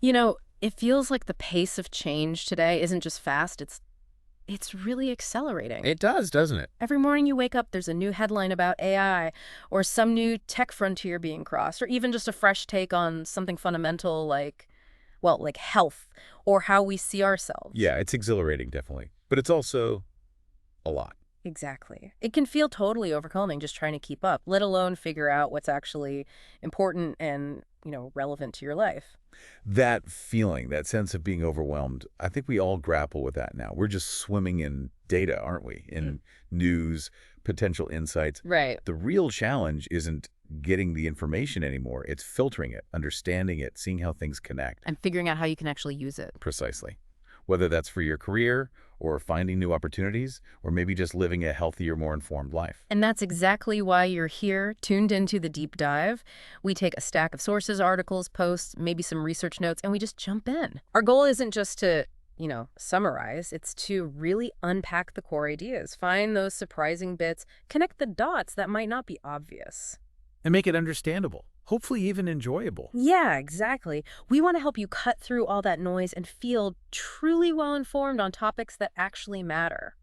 It feels like the pace of change today isn't just fast, it's really accelerating. It does, doesn't it? Every morning you wake up, there's a new headline about AI, or some new tech frontier being crossed, or even just a fresh take on something fundamental like, well, like health, or how we see ourselves. Yeah, it's exhilarating, definitely. But it's also a lot. Exactly. It can feel totally overwhelming just trying to keep up, let alone figure out what's actually important and, relevant to your life. That feeling, that sense of being overwhelmed, I think we all grapple with that now. We're just swimming in data, aren't we? In news, potential insights. Right. The real challenge isn't getting the information anymore. It's filtering it, understanding it, seeing how things connect. And figuring out how you can actually use it. Precisely. Whether that's for your career or finding new opportunities or maybe just living a healthier, more informed life. And that's exactly why you're here, tuned into the deep dive. We take a stack of sources, articles, posts, maybe some research notes, and we just jump in. Our goal isn't just to, summarize. It's to really unpack the core ideas, find those surprising bits, connect the dots that might not be obvious. And make it understandable, hopefully even enjoyable. Yeah, exactly. We want to help you cut through all that noise and feel truly well-informed on topics that actually matter.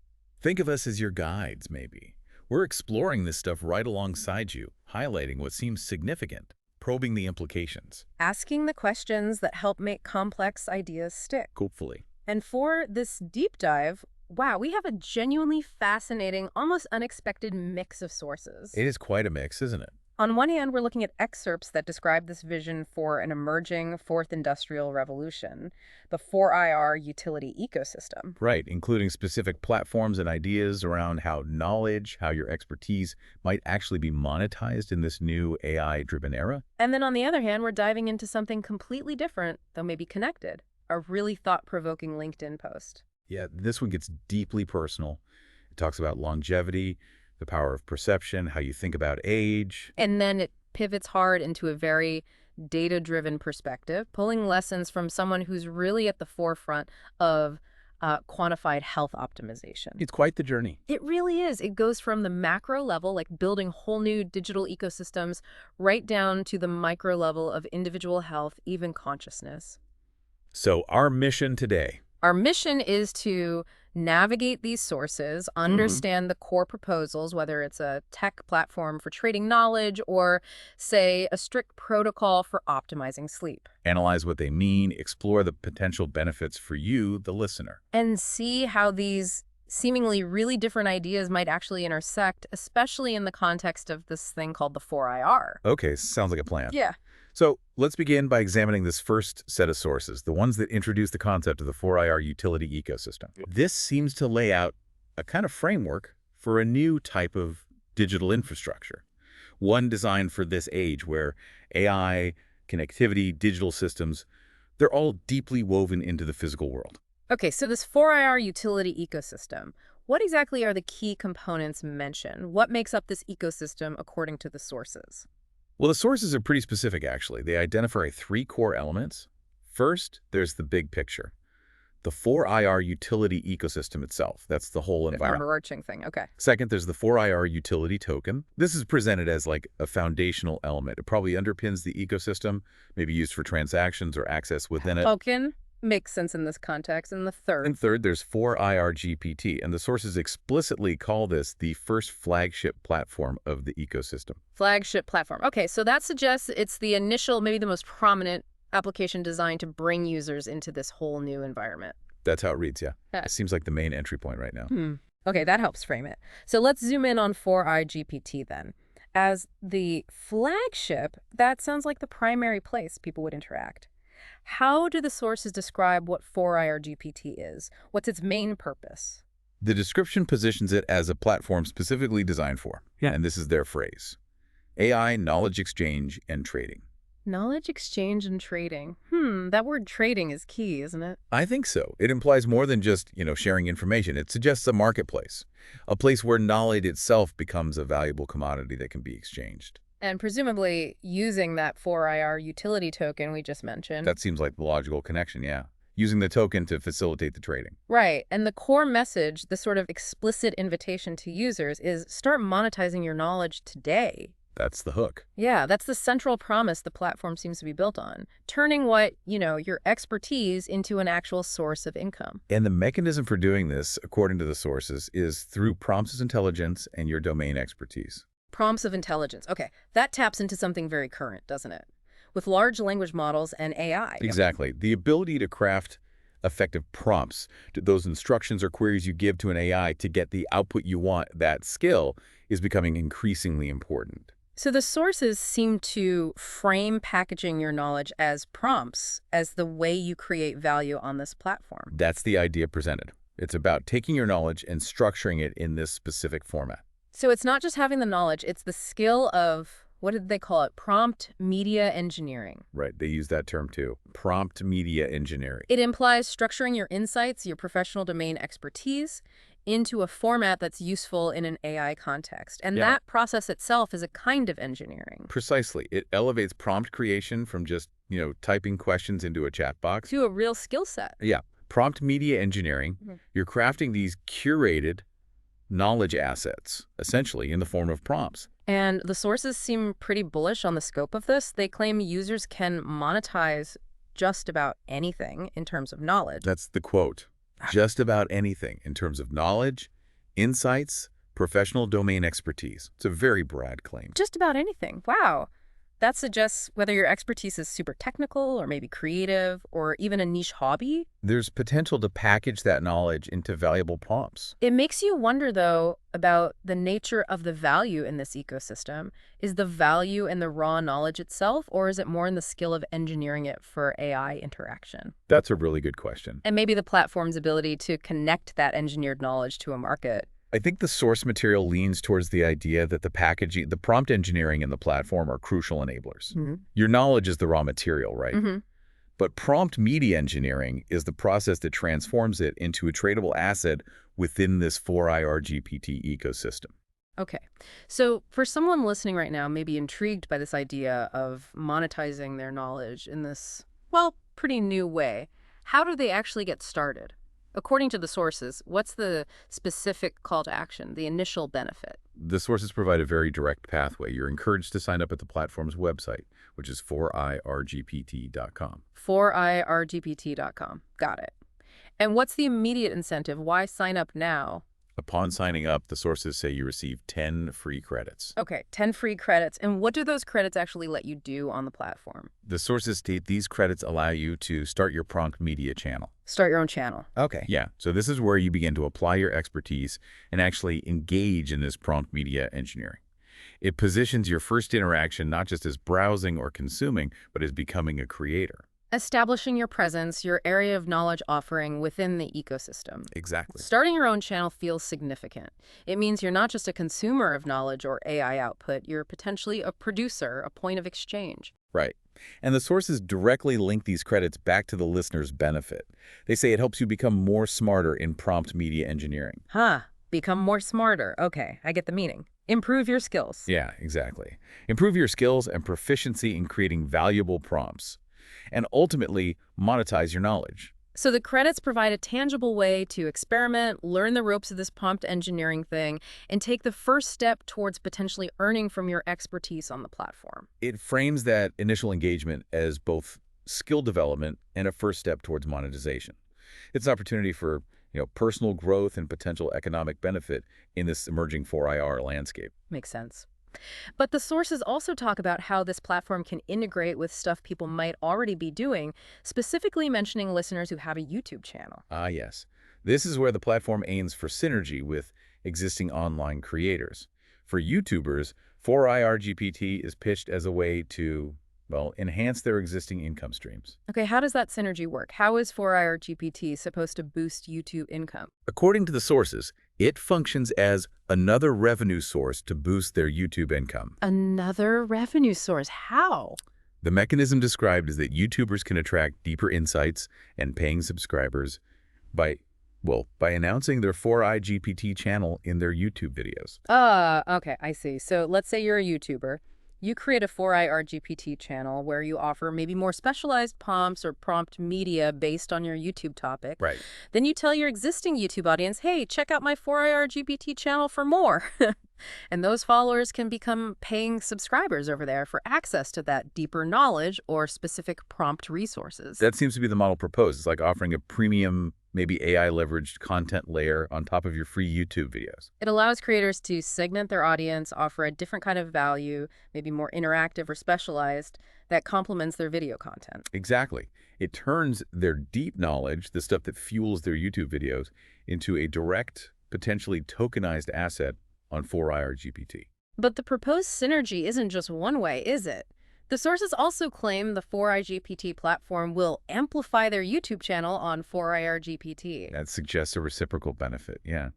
Think of us as your guides, maybe. We're exploring this stuff right alongside you, highlighting what seems significant, probing the implications. Asking the questions that help make complex ideas stick. Hopefully. And for this deep dive, wow, we have a genuinely fascinating, almost unexpected mix of sources. It is quite a mix, isn't it? On one hand, we're looking at excerpts that describe this vision for an emerging fourth industrial revolution, the 4IR utility ecosystem. Right, including specific platforms and ideas around how knowledge, how your expertise might actually be monetized in this new AI-driven era. And then on the other hand, we're diving into something completely different, though maybe connected, a really thought-provoking LinkedIn post. Yeah, this one gets deeply personal. It talks about longevity, the power of perception, how you think about age. And then it pivots hard into a very data-driven perspective, pulling lessons from someone who's really at the forefront of quantified health optimization. It's quite the journey. It really is. It goes from the macro level, like building whole new digital ecosystems, right down to the micro level of individual health, even consciousness. So our mission today. Our mission is to navigate these sources, understand the core proposals, whether it's a tech platform for trading knowledge or, say, a strict protocol for optimizing sleep. Analyze what they mean, explore the potential benefits for you, the listener. And see how these seemingly really different ideas might actually intersect, especially in the context of this thing called the 4IR. Okay, sounds like a plan. Yeah. So let's begin by examining this first set of sources, the ones that introduce the concept of the 4IR utility ecosystem. This seems to lay out a kind of framework for a new type of digital infrastructure, one designed for this age where AI, connectivity, digital systems, they're all deeply woven into the physical world. Okay, so this 4IR utility ecosystem, what exactly are the key components mentioned? What makes up this ecosystem according to the sources? Well, the sources are pretty specific, actually. They identify 3 core elements. First, there's the big picture, the 4IR utility ecosystem itself. That's the whole The environment. overarching thing, okay. Second, there's the 4IR utility token. This is presented as like a foundational element. It probably underpins the ecosystem, maybe used for transactions or access within it. Token makes sense in this context. And the third, And third, there's 4IR GPT, and the sources explicitly call this the first flagship platform of the ecosystem. flagship platform. Okay, so that suggests it's the initial, maybe the most prominent application designed to bring users into this whole new environment. That's how it reads, yeah. Yeah. It seems like the main entry point right now. Okay, that helps frame it. So let's zoom in on 4iGPT then. As the flagship, that sounds like the primary place people would interact. How do the sources describe what 4iRGPT is? What's its main purpose? The description positions it as a platform specifically designed for, and this is their phrase, AI, knowledge exchange, and trading. Knowledge exchange and trading. That word trading is key, isn't it? I think so. It implies more than just, sharing information. It suggests a marketplace, a place where knowledge itself becomes a valuable commodity that can be exchanged. And presumably using that 4IR utility token we just mentioned. That seems like the logical connection, yeah. Using the token to facilitate the trading. Right. And the core message, the sort of explicit invitation to users is start monetizing your knowledge today. That's the hook. Yeah, that's the central promise the platform seems to be built on, turning what, your expertise into an actual source of income. And the mechanism for doing this, according to the sources, is through prompts of intelligence and your domain expertise. Prompts of intelligence. Okay, that taps into something very current, doesn't it? With large language models and AI. Exactly. The ability to craft effective prompts, to those instructions or queries you give to an AI to get the output you want, that skill, is becoming increasingly important. So the sources seem to frame packaging your knowledge as prompts as the way you create value on this platform. That's the idea presented. It's about taking your knowledge and structuring it in this specific format. So it's not just having the knowledge, it's the skill of, what did they call it? Prompt media engineering. Right, they use that term too. Prompt media engineering. It implies structuring your insights, your professional domain expertise, into a format that's useful in an AI context. And Yeah. that process itself is a kind of engineering. Precisely. It elevates prompt creation from just, typing questions into a chat box. To a real skill set. Yeah. Prompt media engineering, you're crafting these curated knowledge assets, essentially, in the form of prompts. And the sources seem pretty bullish on the scope of this. They claim users can monetize just about anything in terms of knowledge. That's the quote. Just about anything in terms of knowledge, insights, professional domain expertise. It's a very broad claim. Just about anything. Wow. That suggests whether your expertise is super technical or maybe creative or even a niche hobby. There's potential to package that knowledge into valuable prompts. It makes you wonder, though, about the nature of the value in this ecosystem. Is the value in the raw knowledge itself, or is it more in the skill of engineering it for AI interaction? That's a really good question. And maybe the platform's ability to connect that engineered knowledge to a market. I think the source material leans towards the idea that the packaging, the prompt engineering and the platform are crucial enablers. Your knowledge is the raw material, right? But prompt media engineering is the process that transforms it into a tradable asset within this 4IR GPT ecosystem. Okay. So for someone listening right now, maybe intrigued by this idea of monetizing their knowledge in this, well, pretty new way, how do they actually get started? According to the sources, what's the specific call to action, the initial benefit? The sources provide a very direct pathway. You're encouraged to sign up at the platform's website, which is 4irgpt.com. 4irgpt.com. Got it. And what's the immediate incentive? Why sign up now? Upon signing up, the sources say you receive 10 free credits. Okay, 10 free credits. And what do those credits actually let you do on the platform? The sources state these credits allow you to start your prompt media channel. Start your own channel. Okay. Yeah, so this is where you begin to apply your expertise and actually engage in this prompt media engineering. It positions your first interaction not just as browsing or consuming, but as becoming a creator. Establishing your presence, your area of knowledge offering within the ecosystem. Exactly. Starting your own channel feels significant. It means you're not just a consumer of knowledge or AI output, you're potentially a producer, a point of exchange. Right. And the sources directly link these credits back to the listener's benefit. They say it helps you become more smarter in prompt media engineering. Become more smarter. Okay, I get the meaning. Improve your skills. Yeah, exactly. Improve your skills and proficiency in creating valuable prompts. And ultimately, monetize your knowledge. So the credits provide a tangible way to experiment, learn the ropes of this prompt engineering thing, and take the first step towards potentially earning from your expertise on the platform. It frames that initial engagement as both skill development and a first step towards monetization. It's an opportunity for, personal growth and potential economic benefit in this emerging 4IR landscape. Makes sense. But the sources also talk about how this platform can integrate with stuff people might already be doing, specifically mentioning listeners who have a YouTube channel. Ah, yes. This is where the platform aims for synergy with existing online creators. For YouTubers, 4IRGPT is pitched as a way to, enhance their existing income streams. Okay, how does that synergy work? How is 4IRGPT supposed to boost YouTube income? According to the sources, it functions as another revenue source to boost their YouTube income. Another revenue source? How? The mechanism described is that YouTubers can attract deeper insights and paying subscribers by announcing their 4iGPT channel in their YouTube videos. Okay, I see. So let's say you're a YouTuber. You create a 4IR GPT channel where you offer maybe more specialized prompts or prompt media based on your YouTube topic. Right. Then you tell your existing YouTube audience, hey, check out my 4IR GPT channel for more. And those followers can become paying subscribers over there for access to that deeper knowledge or specific prompt resources. That seems to be the model proposed. It's like offering a premium, maybe AI-leveraged content layer on top of your free YouTube videos. It allows creators to segment their audience, offer a different kind of value, maybe more interactive or specialized, that complements their video content. Exactly. It turns their deep knowledge, the stuff that fuels their YouTube videos, into a direct, potentially tokenized asset on 4IR GPT. But the proposed synergy isn't just one way, is it? The sources also claim the 4i GPT platform will amplify their YouTube channel on 4IR GPT. That suggests a reciprocal benefit, yeah.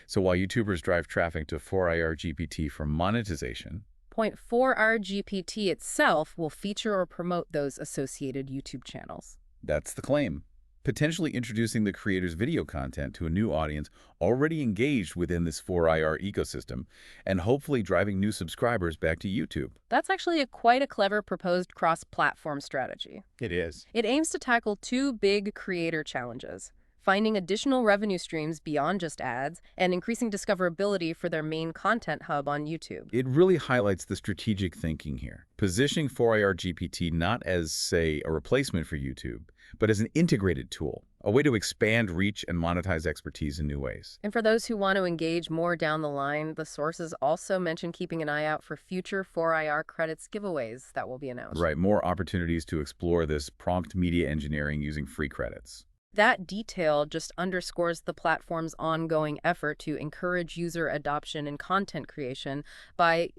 So while YouTubers drive traffic to 4IR GPT for monetization, 4IR GPT itself will feature or promote those associated YouTube channels. that's the claim. Potentially introducing the creator's video content to a new audience already engaged within this 4IR ecosystem, and hopefully driving new subscribers back to YouTube. That's actually quite a clever proposed cross-platform strategy. It is. It aims to tackle two big creator challenges: finding additional revenue streams beyond just ads, and increasing discoverability for their main content hub on YouTube. It really highlights the strategic thinking here, positioning 4IR GPT not as, say, a replacement for YouTube, but as an integrated tool, a way to expand reach and monetize expertise in new ways. And for those who want to engage more down the line, the sources also mention keeping an eye out for future 4IR credits giveaways that will be announced. Right, more opportunities to explore this prompt media engineering using free credits. That detail just underscores the platform's ongoing effort to encourage user adoption and content creation by,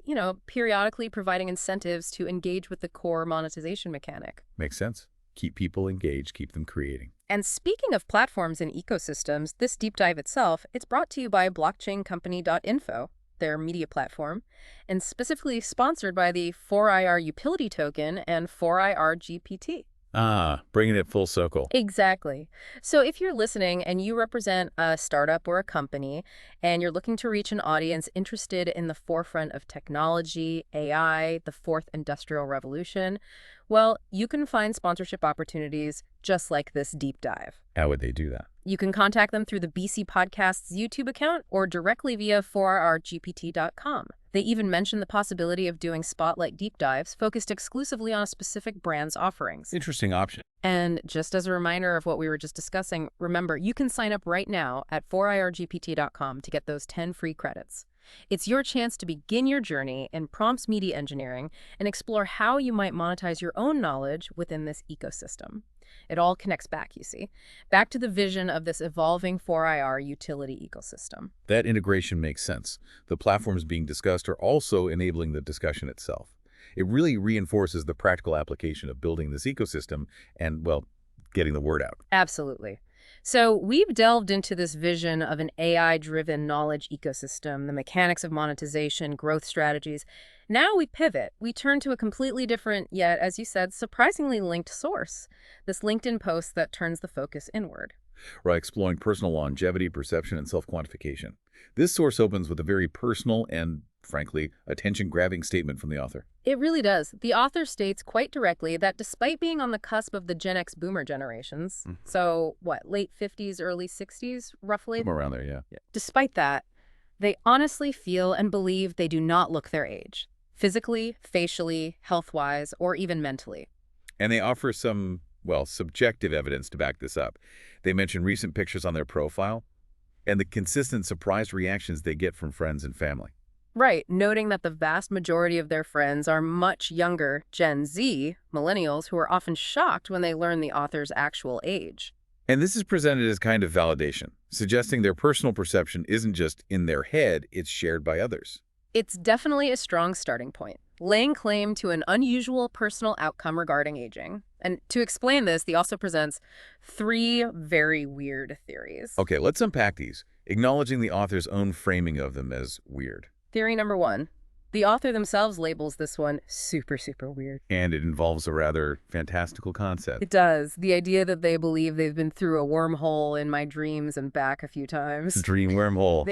periodically providing incentives to engage with the core monetization mechanic. Makes sense. Keep people engaged, keep them creating. And speaking of platforms and ecosystems, this deep dive itself, it's brought to you by blockchaincompany.info, their media platform, and specifically sponsored by the 4IR utility token and 4IR GPT. Ah, bringing it full circle. Exactly. So if you're listening and you represent a startup or a company and you're looking to reach an audience interested in the forefront of technology, AI, the fourth industrial revolution, well, you can find sponsorship opportunities just like this deep dive. How would they do that? You can contact them through the BC Podcast's YouTube account or directly via 4rgpt.com. They even mention the possibility of doing spotlight deep dives focused exclusively on a specific brand's offerings. Interesting option. And just as a reminder of what we were just discussing, remember, you can sign up right now at 4irgpt.com to get those 10 free credits. It's your chance to begin your journey in prompts media engineering and explore how you might monetize your own knowledge within this ecosystem. It all connects back, you see, back to the vision of this evolving 4IR utility ecosystem. That integration makes sense. The platforms being discussed are also enabling the discussion itself. It really reinforces the practical application of building this ecosystem and, well, getting the word out. Absolutely. So we've delved into this vision of an AI-driven knowledge ecosystem, the mechanics of monetization, growth strategies. Now we pivot. We turn to a completely different, yet, as you said, surprisingly linked source, this LinkedIn post that turns the focus inward. Right, exploring personal longevity, perception, and self-quantification. This source opens with a very personal and, frankly, attention-grabbing statement from the author. It really does. The author states quite directly that despite being on the cusp of the Gen X boomer generations, so what, late 50s, early 60s, roughly? Somewhere around there, yeah. Despite that, they honestly feel and believe they do not look their age, physically, facially, health-wise, or even mentally. And they offer some, well, subjective evidence to back this up. They mention recent pictures on their profile and the consistent surprised reactions they get from friends and family. Right, noting that the vast majority of their friends are much younger, Gen Z, millennials, who are often shocked when they learn the author's actual age. And this is presented as kind of validation, suggesting their personal perception isn't just in their head, it's shared by others. It's definitely a strong starting point, laying claim to an unusual personal outcome regarding aging. And to explain this, the author presents 3 very weird theories. Okay, let's unpack these, acknowledging the author's own framing of them as weird. Theory number 1. The author themselves labels this one super, super weird. And it involves a rather fantastical concept. It does. The idea that they believe they've been through a wormhole in my dreams and back a few times. Dream wormhole.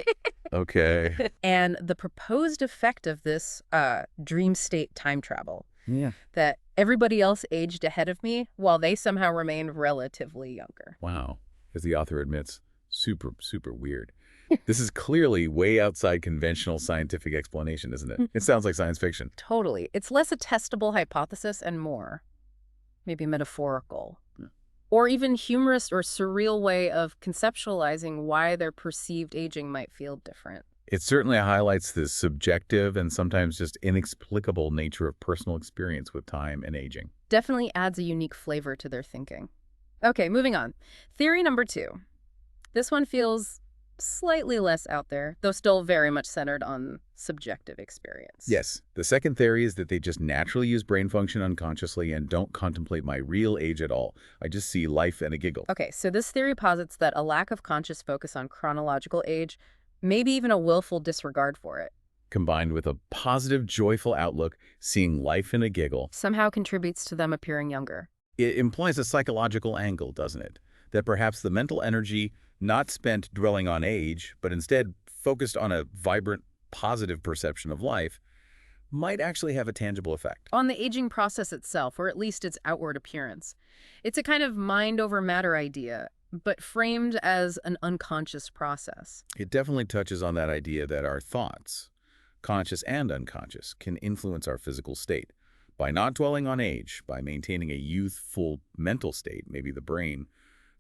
Okay. And the proposed effect of this dream state time travel, Yeah. that everybody else aged ahead of me while they somehow remained relatively younger. Wow. As the author admits, super, super weird. This is clearly way outside conventional scientific explanation, isn't it? It sounds like science fiction. Totally. It's less a testable hypothesis and more, maybe metaphorical, Yeah. or even humorous or surreal way of conceptualizing why their perceived aging might feel different. It certainly highlights the subjective and sometimes just inexplicable nature of personal experience with time and aging. Definitely adds a unique flavor to their thinking. Okay, moving on. Theory number 2. This one feels slightly less out there, though still very much centered on subjective experience. Yes, the second theory is that they just naturally use brain function unconsciously and don't contemplate my real age at all. I just see life and a giggle. Okay, so this theory posits that a lack of conscious focus on chronological age, maybe even a willful disregard for it, Combined with a positive, joyful outlook, seeing life in a giggle, somehow contributes to them appearing younger. it implies a psychological angle, doesn't it? That perhaps the mental energy not spent dwelling on age, but instead focused on a vibrant, positive perception of life, might actually have a tangible effect. On the aging process itself, or at least its outward appearance. It's a kind of mind over matter idea, but framed as an unconscious process. It definitely touches on that idea that our thoughts, conscious and unconscious, can influence our physical state. By not dwelling on age, by maintaining a youthful mental state, maybe the brain,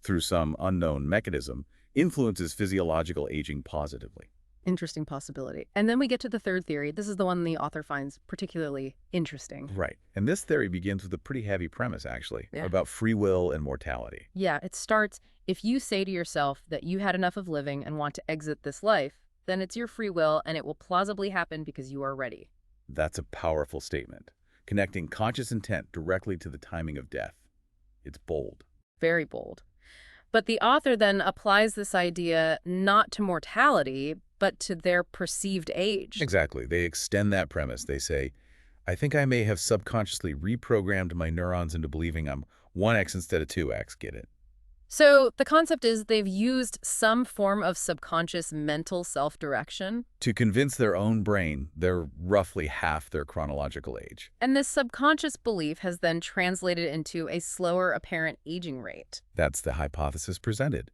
through some unknown mechanism, influences physiological aging positively. Interesting possibility. And then we get to the third theory. This is the one the author finds particularly interesting. Right. And this theory begins with a pretty heavy premise, actually, Yeah. about free will and mortality. Yeah, it starts, if you say to yourself that you had enough of living and want to exit this life, then it's your free will and it will plausibly happen because you are ready. That's a powerful statement, connecting conscious intent directly to the timing of death. It's bold. Very bold. But the author then applies this idea not to mortality, but to their perceived age. Exactly. They extend that premise. They say, I think I may have subconsciously reprogrammed my neurons into believing I'm 1x instead of 2x, get it? So the concept is they've used some form of subconscious mental self-direction, To convince their own brain they're roughly half their chronological age. and this subconscious belief has then translated into a slower apparent aging rate. That's the hypothesis presented,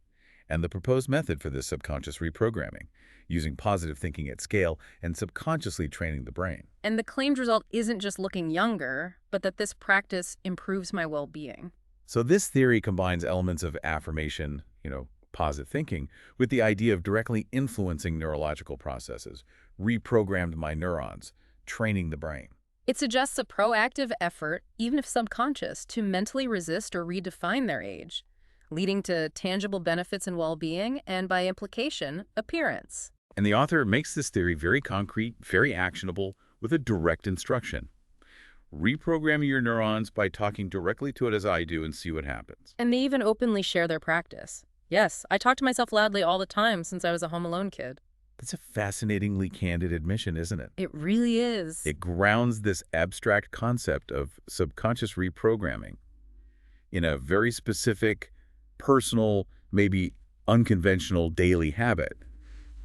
and the proposed method for this subconscious reprogramming, using positive thinking at scale and subconsciously training the brain. And the claimed result isn't just looking younger, but that this practice improves my well-being. So this theory combines elements of affirmation, positive thinking, with the idea of directly influencing neurological processes, reprogrammed my neurons, training the brain. It suggests a proactive effort, even if subconscious, to mentally resist or redefine their age, leading to tangible benefits and well-being and, by implication, appearance. And the author makes this theory very concrete, very actionable, with a direct instruction. Reprogram your neurons by talking directly to it as I do and see what happens. And they even openly share their practice. Yes, I talk to myself loudly all the time since I was a Home Alone kid. That's a fascinatingly candid admission, isn't it? It really is. It grounds this abstract concept of subconscious reprogramming in a very specific, personal, maybe unconventional daily habit,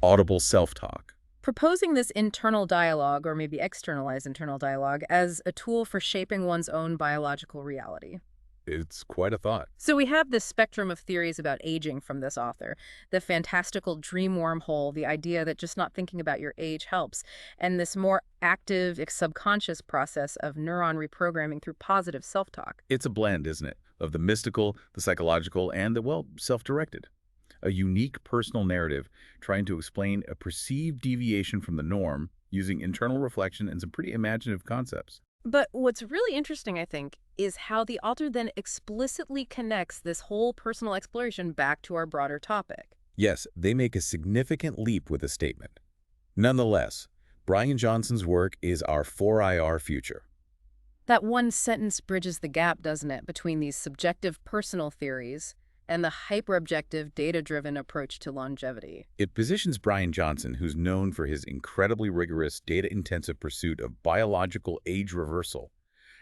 audible self-talk. Proposing this internal dialogue, or maybe externalized internal dialogue, as a tool for shaping one's own biological reality. It's quite a thought. So we have this spectrum of theories about aging from this author. The fantastical dream wormhole, the idea that just not thinking about your age helps, and this more active subconscious process of neuron reprogramming through positive self-talk. It's a blend, isn't it, of the mystical, the psychological, and the, self-directed. A unique personal narrative trying to explain a perceived deviation from the norm using internal reflection and some pretty imaginative concepts. But what's really interesting, I think, is how the author then explicitly connects this whole personal exploration back to our broader topic. Yes, they make a significant leap with a statement. Nonetheless, Bryan Johnson's work is our 4IR future. That one sentence bridges the gap, doesn't it, between these subjective personal theories and the hyper-objective, data-driven approach to longevity. It positions Bryan Johnson, who's known for his incredibly rigorous, data-intensive pursuit of biological age reversal,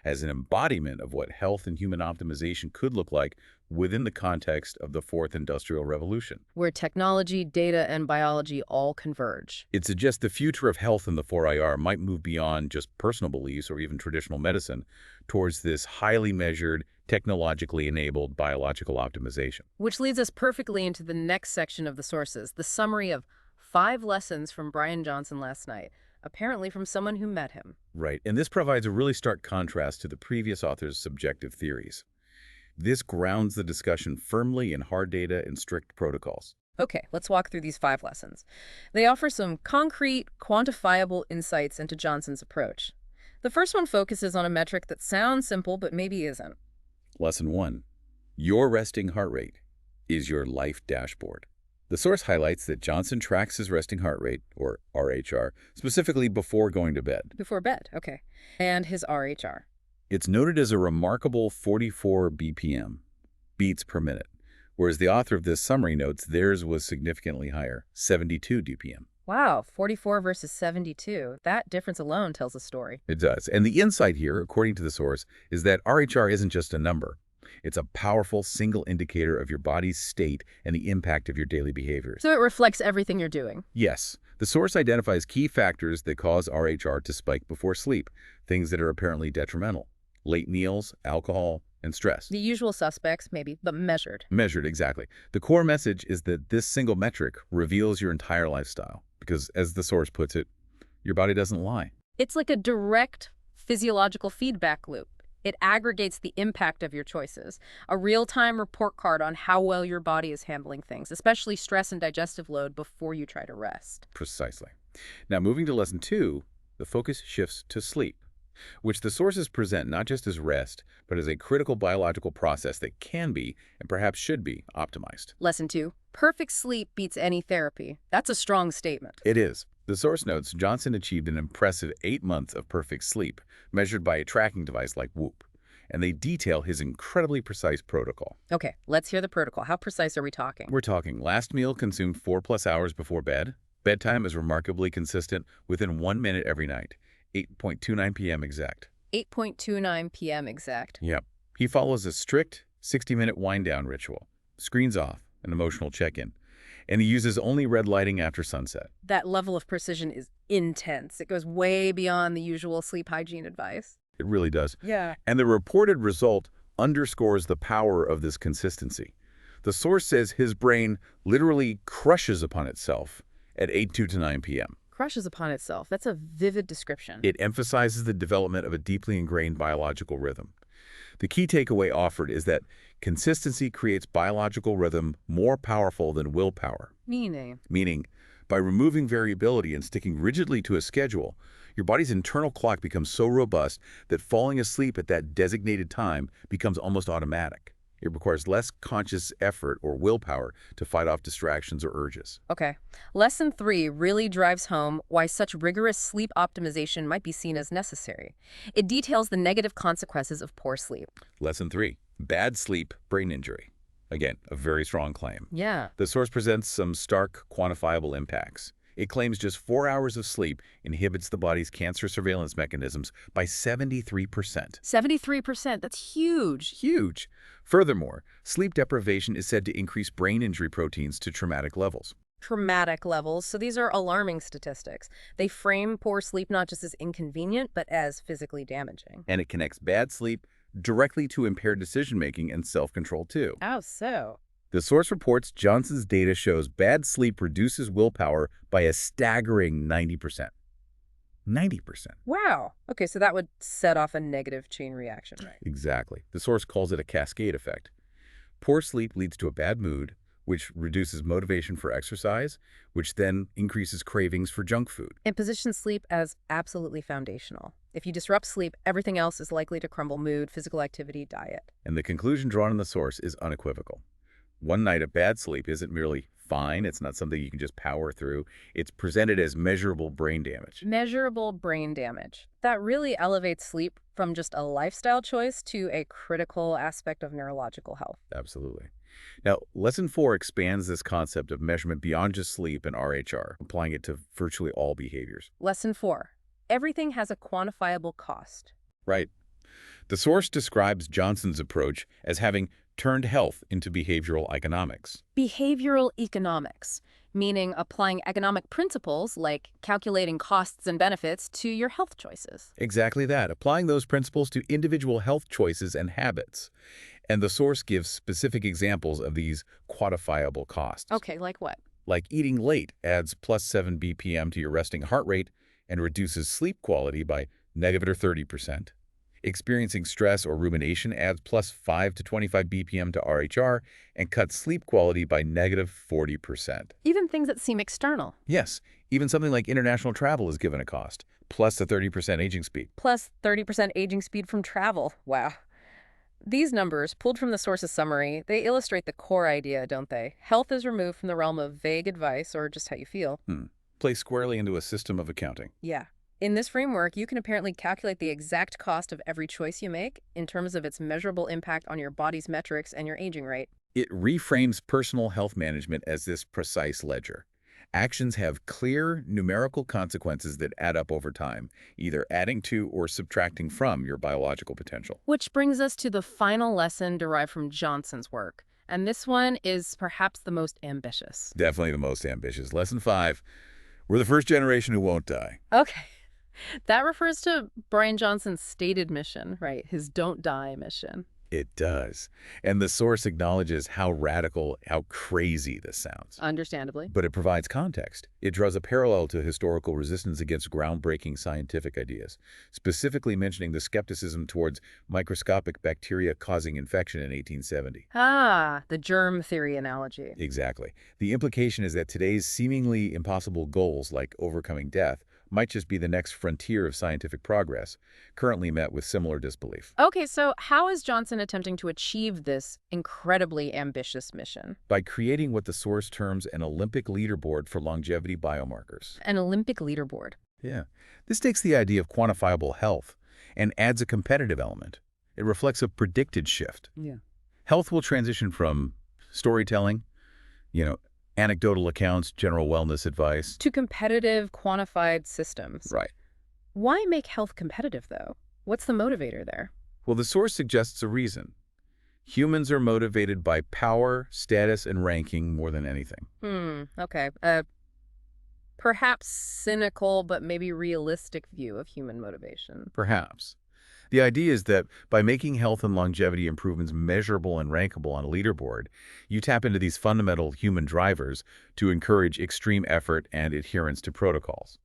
as an embodiment of what health and human optimization could look like within the context of the Fourth Industrial Revolution. Where technology, data, and biology all converge. It suggests the future of health in the 4IR might move beyond just personal beliefs or even traditional medicine towards this highly measured, technologically enabled biological optimization. Which leads us perfectly into the next section of the sources, the summary of 5 lessons from Bryan Johnson last night, apparently from someone who met him. Right, and this provides a really stark contrast to the previous author's subjective theories. This grounds the discussion firmly in hard data and strict protocols. Okay, let's walk through these 5 lessons. They offer some concrete, quantifiable insights into Johnson's approach. The first one focuses on a metric that sounds simple but maybe isn't. Lesson 1. Your resting heart rate is your life dashboard. The source highlights that Johnson tracks his resting heart rate, or RHR, specifically before going to bed. Before bed, okay. And his RHR. It's noted as a remarkable 44 BPM, beats per minute, whereas the author of this summary notes theirs was significantly higher, 72 DPM. Wow, 44 versus 72. That difference alone tells a story. It does. And the insight here, according to the source, is that RHR isn't just a number. It's a powerful single indicator of your body's state and the impact of your daily behaviors. So it reflects everything you're doing. Yes. The source identifies key factors that cause RHR to spike before sleep, things that are apparently detrimental. Late meals, alcohol, and stress. The usual suspects, maybe, but measured. Measured, exactly. The core message is that this single metric reveals your entire lifestyle, because, as the source puts it, your body doesn't lie. It's like a direct physiological feedback loop. It aggregates the impact of your choices, a real-time report card on how well your body is handling things, especially stress and digestive load before you try to rest. Precisely. Now, moving to lesson 2, the focus shifts to sleep, which the sources present not just as rest, but as a critical biological process that can be, and perhaps should be, optimized. Lesson 2, perfect sleep beats any therapy. That's a strong statement. It is. The source notes Johnson achieved an impressive 8 months of perfect sleep, measured by a tracking device like Whoop, and they detail his incredibly precise protocol. Okay, let's hear the protocol. How precise are we talking? We're talking last meal consumed 4+ hours before bed. Bedtime is remarkably consistent within 1 minute every night. 8:29 p.m. exact. 8:29 p.m. exact. Yep. He follows a strict 60-minute wind-down ritual. Screens off, an emotional check-in. And he uses only red lighting after sunset. That level of precision is intense. It goes way beyond the usual sleep hygiene advice. It really does. Yeah. And the reported result underscores the power of this consistency. The source says his brain literally crushes upon itself at 8:29 p.m. Crushes upon itself. That's a vivid description. It emphasizes the development of a deeply ingrained biological rhythm. The key takeaway offered is that consistency creates biological rhythm more powerful than willpower. Meaning, by removing variability and sticking rigidly to a schedule, your body's internal clock becomes so robust that falling asleep at that designated time becomes almost automatic. It requires less conscious effort or willpower to fight off distractions or urges. Okay. Lesson 3 really drives home why such rigorous sleep optimization might be seen as necessary. It details the negative consequences of poor sleep. Lesson 3, bad sleep, brain injury. Again, a very strong claim. Yeah. The source presents some stark, quantifiable impacts. It claims just 4 hours of sleep inhibits the body's cancer surveillance mechanisms by 73%. 73%, that's huge. Huge. Furthermore, sleep deprivation is said to increase brain injury proteins to traumatic levels. Traumatic levels, so these are alarming statistics. They frame poor sleep not just as inconvenient, but as physically damaging. And it connects bad sleep directly to impaired decision-making and self-control too. Oh, so? The source reports Johnson's data shows bad sleep reduces willpower by a staggering 90%. 90%. Wow. Okay, so that would set off a negative chain reaction, right? Exactly. The source calls it a cascade effect. Poor sleep leads to a bad mood, which reduces motivation for exercise, which then increases cravings for junk food. And positions sleep as absolutely foundational. If you disrupt sleep, everything else is likely to crumble: mood, physical activity, diet. And the conclusion drawn in the source is unequivocal. One night of bad sleep isn't merely fine. It's not something you can just power through. It's presented as measurable brain damage. Measurable brain damage. That really elevates sleep from just a lifestyle choice to a critical aspect of neurological health. Absolutely. Now, Lesson 4 expands this concept of measurement beyond just sleep and RHR, applying it to virtually all behaviors. Lesson 4. Everything has a quantifiable cost. Right. The source describes Johnson's approach as having turned health into behavioral economics. Behavioral economics, meaning applying economic principles like calculating costs and benefits to your health choices. Exactly that, applying those principles to individual health choices and habits. And the source gives specific examples of these quantifiable costs. Okay, like what? Like eating late adds +7 BPM to your resting heart rate and reduces sleep quality by -30%. Experiencing stress or rumination adds +5 to 25 BPM to RHR and cuts sleep quality by -40%. Even things that seem external. Yes, even something like international travel is given a cost, plus a 30% aging speed. Plus 30% aging speed from travel. Wow. These numbers, pulled from the source's summary, they illustrate the core idea, don't they? Health is removed from the realm of vague advice or just how you feel. Play squarely into a system of accounting. Yeah. In this framework, you can apparently calculate the exact cost of every choice you make in terms of its measurable impact on your body's metrics and your aging rate. It reframes personal health management as this precise ledger. Actions have clear, numerical consequences that add up over time, either adding to or subtracting from your biological potential. Which brings us to the final lesson derived from Johnson's work. And this one is perhaps the most ambitious. Definitely the most ambitious. Lesson 5, we're the first generation who won't die. Okay. That refers to Bryan Johnson's stated mission, right? His don't die mission. It does. And the source acknowledges how radical, how crazy this sounds. Understandably. But it provides context. It draws a parallel to historical resistance against groundbreaking scientific ideas, specifically mentioning the skepticism towards microscopic bacteria causing infection in 1870. Ah, the germ theory analogy. Exactly. The implication is that today's seemingly impossible goals, like overcoming death, might just be the next frontier of scientific progress, currently met with similar disbelief. Okay, so how is Johnson attempting to achieve this incredibly ambitious mission? By creating what the source terms an Olympic leaderboard for longevity biomarkers. An Olympic leaderboard. Yeah. This takes the idea of quantifiable health and adds a competitive element. It reflects a predicted shift. Yeah. Health will transition from storytelling, anecdotal accounts, general wellness advice. To competitive, quantified systems. Right. Why make health competitive, though? What's the motivator there? Well, the source suggests a reason. Humans are motivated by power, status, and ranking more than anything. Okay. Perhaps cynical, but maybe realistic view of human motivation. Perhaps. The idea is that by making health and longevity improvements measurable and rankable on a leaderboard, you tap into these fundamental human drivers to encourage extreme effort and adherence to protocols.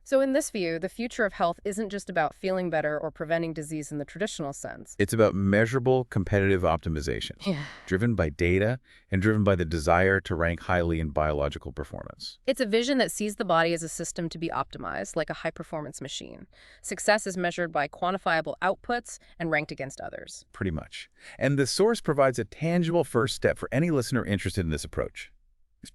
So in this view, the future of health isn't just about feeling better or preventing disease in the traditional sense. It's about measurable competitive optimization, Yeah. driven by data and driven by the desire to rank highly in biological performance. It's a vision that sees the body as a system to be optimized, like a high-performance machine. Success is measured by quantifiable outputs and ranked against others. Pretty much. And the source provides a tangible first step for any listener interested in this approach.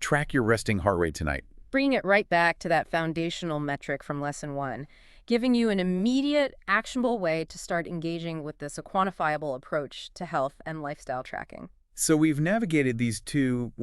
Track your resting heart rate tonight. Bringing it right back to that foundational metric from Lesson 1, giving you an immediate, actionable way to start engaging with this quantifiable approach to health and lifestyle tracking. So we've navigated these two,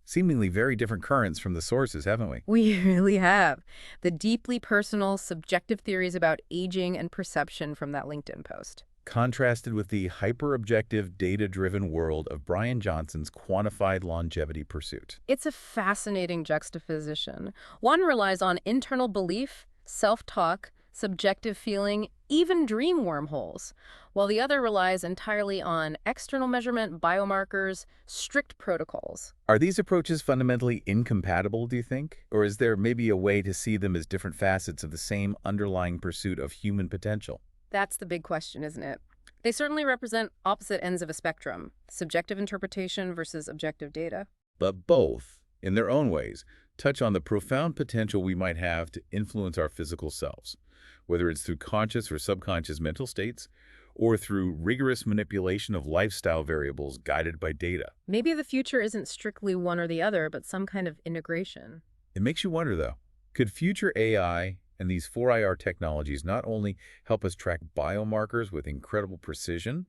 seemingly very different currents from the sources, haven't we? We really have. The deeply personal, subjective theories about aging and perception from that LinkedIn post. Contrasted with the hyper-objective, data-driven world of Bryan Johnson's quantified longevity pursuit. It's a fascinating juxtaposition. One relies on internal belief, self-talk, subjective feeling, even dream wormholes, while the other relies entirely on external measurement, biomarkers, strict protocols. Are these approaches fundamentally incompatible, do you think? Or is there maybe a way to see them as different facets of the same underlying pursuit of human potential? That's the big question, isn't it? They certainly represent opposite ends of a spectrum, subjective interpretation versus objective data. But both, in their own ways, touch on the profound potential we might have to influence our physical selves, whether it's through conscious or subconscious mental states, or through rigorous manipulation of lifestyle variables guided by data. Maybe the future isn't strictly one or the other, but some kind of integration. It makes you wonder, though, could future AI and these 4IR technologies not only help us track biomarkers with incredible precision,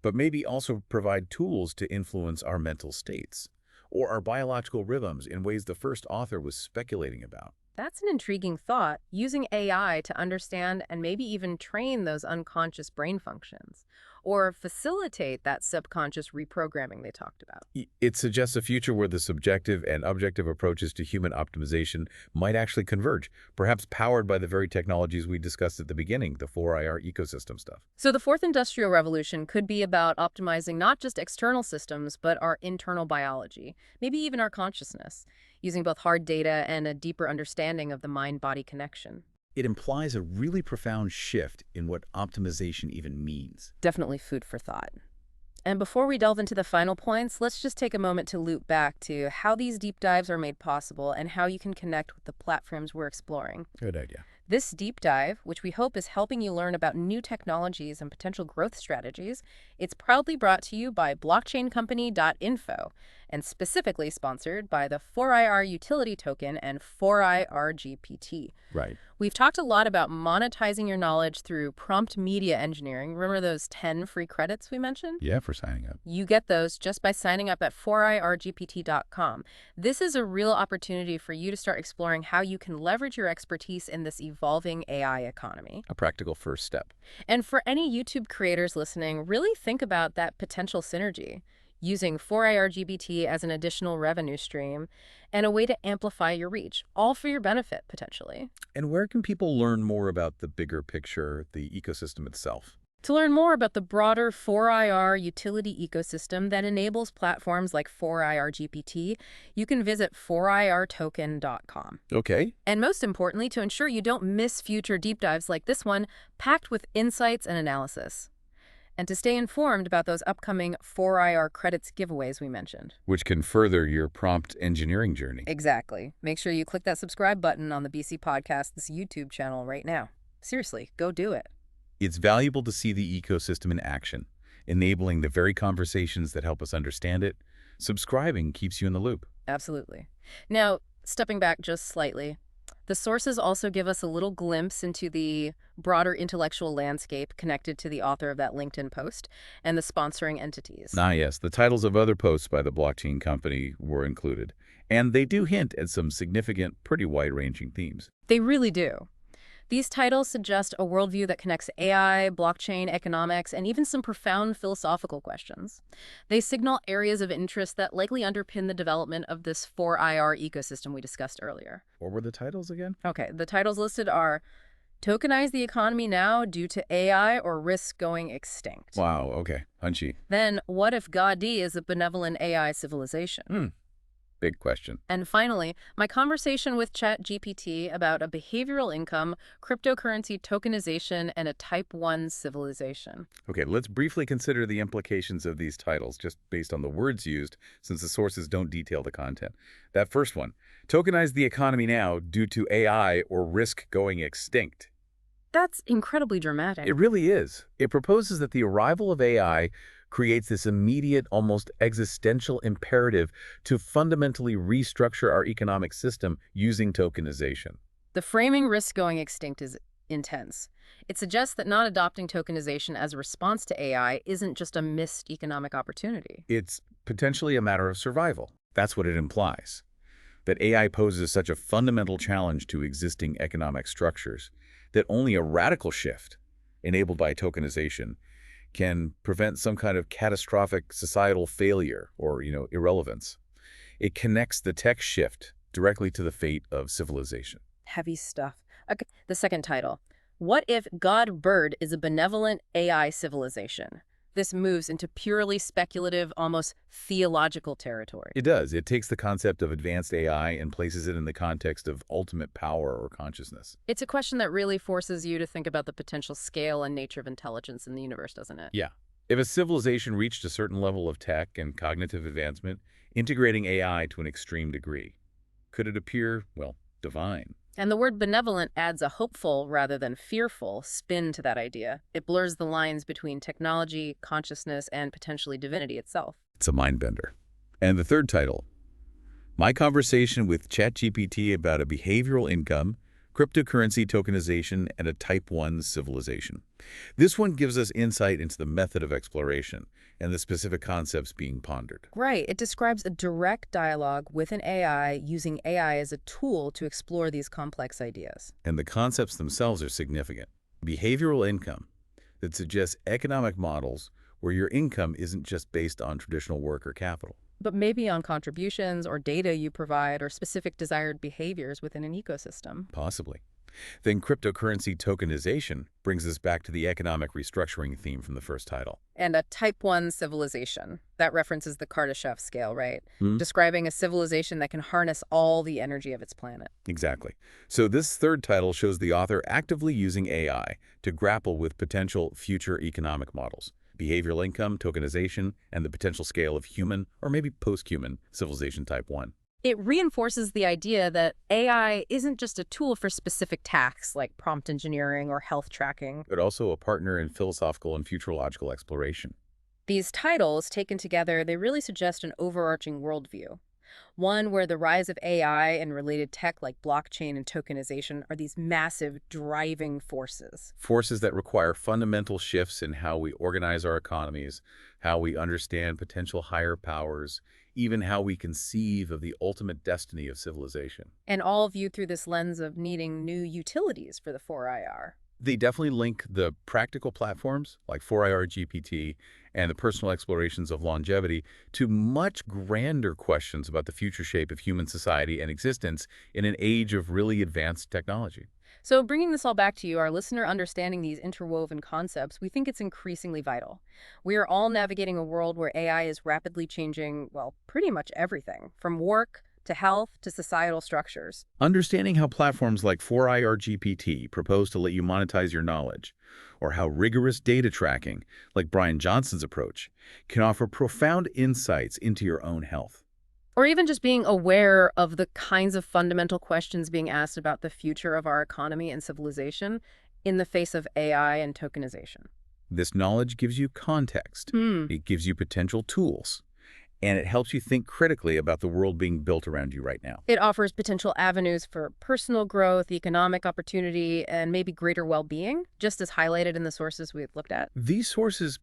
but maybe also provide tools to influence our mental states or our biological rhythms in ways the first author was speculating about? That's an intriguing thought, using AI to understand and maybe even train those unconscious brain functions, or facilitate that subconscious reprogramming they talked about. It suggests a future where the subjective and objective approaches to human optimization might actually converge, perhaps powered by the very technologies we discussed at the beginning, the 4IR ecosystem stuff. So the fourth industrial revolution could be about optimizing not just external systems, but our internal biology, maybe even our consciousness, using both hard data and a deeper understanding of the mind-body connection. It implies a really profound shift in what optimization even means. Definitely food for thought. And before we delve into the final points, let's just take a moment to loop back to how these deep dives are made possible and how you can connect with the platforms we're exploring. Good idea. This deep dive, which we hope is helping you learn about new technologies and potential growth strategies, it's proudly brought to you by blockchaincompany.info and specifically sponsored by the 4IR utility token and 4IR GPT. Right. We've talked a lot about monetizing your knowledge through prompt media engineering. Remember those 10 free credits we mentioned? Yeah, for signing up. You get those just by signing up at 4irgpt.com. This is a real opportunity for you to start exploring how you can leverage your expertise in this evolving AI economy. A practical first step. And for any YouTube creators listening, really think about that potential synergy, using 4IRGBT as an additional revenue stream and a way to amplify your reach, all for your benefit, potentially. And where can people learn more about the bigger picture, the ecosystem itself? To learn more about the broader 4IR utility ecosystem that enables platforms like 4IRGPT, you can visit 4irtoken.com. Okay. And most importantly, to ensure you don't miss future deep dives like this one, packed with insights and analysis. And to stay informed about those upcoming 4IR credits giveaways we mentioned. Which can further your prompt engineering journey. Exactly. Make sure you click that subscribe button on the BC Podcast, this YouTube channel right now. Seriously, go do it. It's valuable to see the ecosystem in action, enabling the very conversations that help us understand it. Subscribing keeps you in the loop. Absolutely. Now, stepping back just slightly, the sources also give us a little glimpse into the broader intellectual landscape connected to the author of that LinkedIn post and the sponsoring entities. Ah, yes. The titles of other posts by the blockchain company were included, and they do hint at some significant, pretty wide-ranging themes. They really do. These titles suggest a worldview that connects AI, blockchain, economics, and even some profound philosophical questions. They signal areas of interest that likely underpin the development of this 4IR ecosystem we discussed earlier. What were the titles again? Okay, the titles listed are Tokenize the Economy Now Due to AI or Risk Going Extinct. Wow, okay. Punchy. Then, What If God D is a Benevolent AI Civilization? Big question. And finally, my conversation with ChatGPT about a behavioral income, cryptocurrency tokenization, and a Type 1 civilization. Okay, let's briefly consider the implications of these titles, just based on the words used, since the sources don't detail the content. That first one, tokenize the economy now due to AI or risk going extinct. That's incredibly dramatic. It really is. It proposes that the arrival of AI creates this immediate, almost existential imperative to fundamentally restructure our economic system using tokenization. The framing risk going extinct is intense. It suggests that not adopting tokenization as a response to AI isn't just a missed economic opportunity. It's potentially a matter of survival. That's what it implies. That AI poses such a fundamental challenge to existing economic structures that only a radical shift, enabled by tokenization, can prevent some kind of catastrophic societal failure or, irrelevance. It connects the tech shift directly to the fate of civilization. Heavy stuff. Okay. The second title, What If God Bird is a Benevolent AI Civilization? This moves into purely speculative, almost theological territory. It does. It takes the concept of advanced AI and places it in the context of ultimate power or consciousness. It's a question that really forces you to think about the potential scale and nature of intelligence in the universe, doesn't it? Yeah. If a civilization reached a certain level of tech and cognitive advancement, integrating AI to an extreme degree, could it appear, divine? And the word benevolent adds a hopeful rather than fearful spin to that idea. It blurs the lines between technology, consciousness, and potentially divinity itself. It's a mind bender. And the third title, My Conversation with ChatGPT about a Behavioral Income, cryptocurrency tokenization, and a Type 1 civilization. This one gives us insight into the method of exploration and the specific concepts being pondered. Right. It describes a direct dialogue with an AI using AI as a tool to explore these complex ideas. And the concepts themselves are significant. Behavioral income that suggests economic models where your income isn't just based on traditional work or capital. But maybe on contributions or data you provide or specific desired behaviors within an ecosystem. Possibly. Then cryptocurrency tokenization brings us back to the economic restructuring theme from the first title. And a Type 1 civilization. That references the Kardashev scale, right? Hmm? Describing a civilization that can harness all the energy of its planet. Exactly. So this third title shows the author actively using AI to grapple with potential future economic models, behavioral income, tokenization, and the potential scale of human, or maybe post-human, civilization Type 1. It reinforces the idea that AI isn't just a tool for specific tasks like prompt engineering or health tracking. But also a partner in philosophical and futurological exploration. These titles, taken together, they really suggest an overarching worldview. One where the rise of AI and related tech like blockchain and tokenization are these massive driving forces. Forces that require fundamental shifts in how we organize our economies, how we understand potential higher powers, even how we conceive of the ultimate destiny of civilization. And all viewed through this lens of needing new utilities for the 4IR. They definitely link the practical platforms like 4IR GPT and the personal explorations of longevity to much grander questions about the future shape of human society and existence in an age of really advanced technology. So bringing this all back to you, our listener understanding these interwoven concepts, we think it's increasingly vital. We are all navigating a world where AI is rapidly changing, well, pretty much everything, from work to health to societal structures. Understanding how platforms like 4IR GPT propose to let you monetize your knowledge, or how rigorous data tracking, like Bryan Johnson's approach, can offer profound insights into your own health. Or even just being aware of the kinds of fundamental questions being asked about the future of our economy and civilization in the face of AI and tokenization. This knowledge gives you context, it gives you potential tools, and it helps you think critically about the world being built around you right now. It offers potential avenues for personal growth, economic opportunity, and maybe greater well-being, just as highlighted in the sources we've looked at. These sources,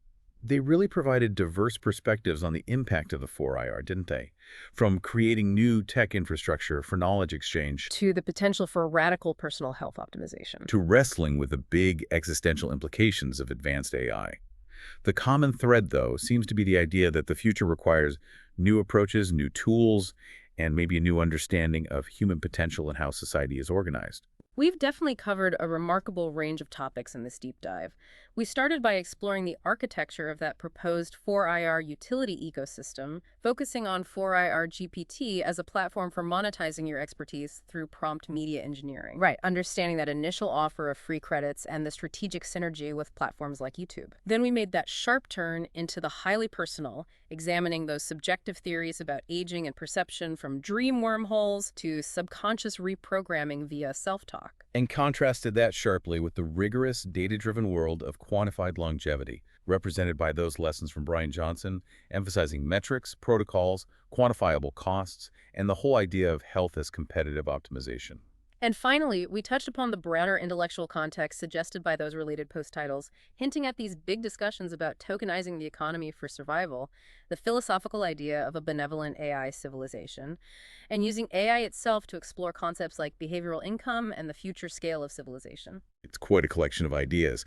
they really provided diverse perspectives on the impact of the 4IR, didn't they? From creating new tech infrastructure for knowledge exchange To the potential for radical personal health optimization. to wrestling with the big existential implications of advanced AI. The common thread, though, seems to be the idea that the future requires new approaches, new tools, and maybe a new understanding of human potential and how society is organized. We've definitely covered a remarkable range of topics in this deep dive. We started by exploring the architecture of that proposed 4IR utility ecosystem, focusing on 4IR GPT as a platform for monetizing your expertise through prompt media engineering. Right, understanding that initial offer of free credits and the strategic synergy with platforms like YouTube. Then we made that sharp turn into the highly personal, examining those subjective theories about aging and perception from dream wormholes to subconscious reprogramming via self-talk. And contrasted that sharply with the rigorous, data-driven world of quantified longevity, represented by those lessons from Bryan Johnson, emphasizing metrics, protocols, quantifiable costs, and the whole idea of health as competitive optimization. And finally, we touched upon the broader intellectual context suggested by those related post titles, hinting at these big discussions about tokenizing the economy for survival, the philosophical idea of a benevolent AI civilization, and using AI itself to explore concepts like behavioral income and the future scale of civilization. It's quite a collection of ideas.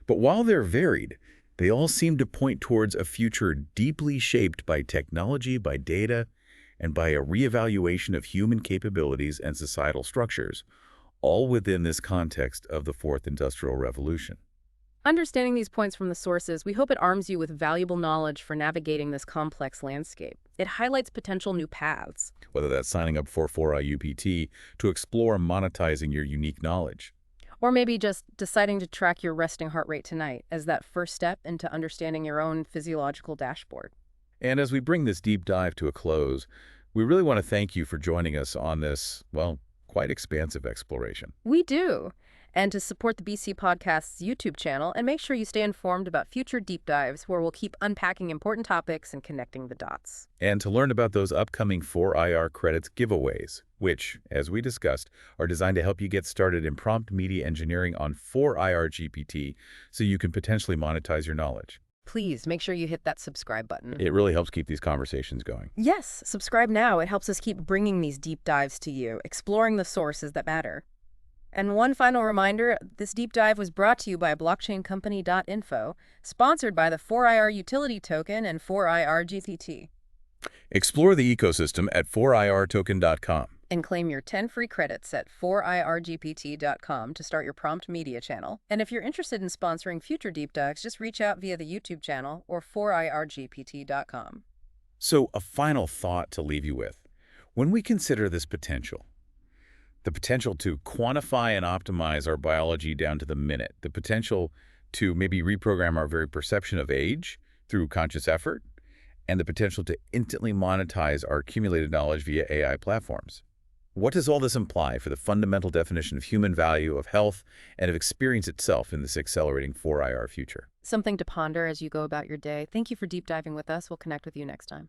But while they're varied, they all seem to point towards a future deeply shaped by technology, by data, and by a reevaluation of human capabilities and societal structures, all within this context of the Fourth Industrial Revolution. Understanding these points from the sources, we hope it arms you with valuable knowledge for navigating this complex landscape. It highlights potential new paths. Whether that's signing up for 4IUPT to explore monetizing your unique knowledge. Or maybe just deciding to track your resting heart rate tonight as that first step into understanding your own physiological dashboard. And as we bring this deep dive to a close, we really want to thank you for joining us on this, well, quite expansive exploration. We do. and to support the BC Podcast's YouTube channel, and make sure you stay informed about future deep dives where we'll keep unpacking important topics and connecting the dots. And to learn about those upcoming 4IR credits giveaways, which, as we discussed, are designed to help you get started in prompt media engineering on 4IR GPT so you can potentially monetize your knowledge. Please make sure you hit that subscribe button. It really helps keep these conversations going. Yes, subscribe now. It helps us keep bringing these deep dives to you, exploring the sources that matter. And one final reminder, this deep dive was brought to you by blockchaincompany.info, sponsored by the 4IR utility token and 4IR GPT. Explore the ecosystem at 4irtoken.com. And claim your 10 free credits at 4irgpt.com to start your prompt media channel. And if you're interested in sponsoring future deep dives, just reach out via the YouTube channel or 4irgpt.com. So, a final thought to leave you with. When we consider this potential, the potential to quantify and optimize our biology down to the minute, the potential to maybe reprogram our very perception of age through conscious effort, and the potential to instantly monetize our accumulated knowledge via AI platforms. What does all this imply for the fundamental definition of human value, of health, and of experience itself in this accelerating 4IR future? Something to ponder as you go about your day. Thank you for deep diving with us. We'll connect with you next time.